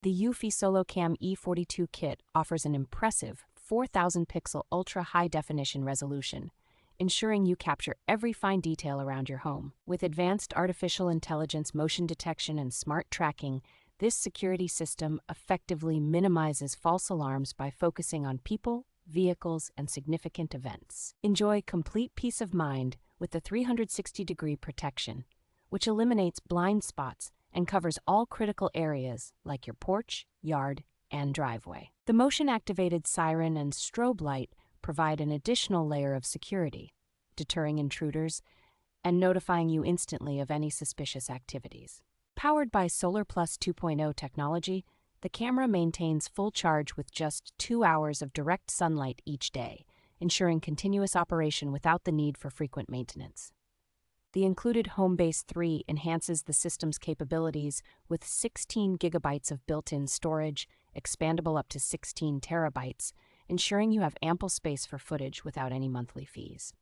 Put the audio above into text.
The eufy SoloCam E42 Kit offers an impressive 4,000-pixel ultra-high-definition resolution, ensuring you capture every fine detail around your home. With advanced artificial intelligence, motion detection, and smart tracking, this security system effectively minimizes false alarms by focusing on people, vehicles, and significant events. Enjoy complete peace of mind with the 360-degree protection, which eliminates blind spots and covers all critical areas like your porch, yard, and driveway. The motion-activated siren and strobe light provide an additional layer of security, deterring intruders and notifying you instantly of any suspicious activities. Powered by SolarPlus 2.0 technology, the camera maintains full charge with just 2 hours of direct sunlight each day, ensuring continuous operation without the need for frequent maintenance. The included HomeBase 3 enhances the system's capabilities with 16 gigabytes of built-in storage, expandable up to 16 terabytes, ensuring you have ample space for footage without any monthly fees.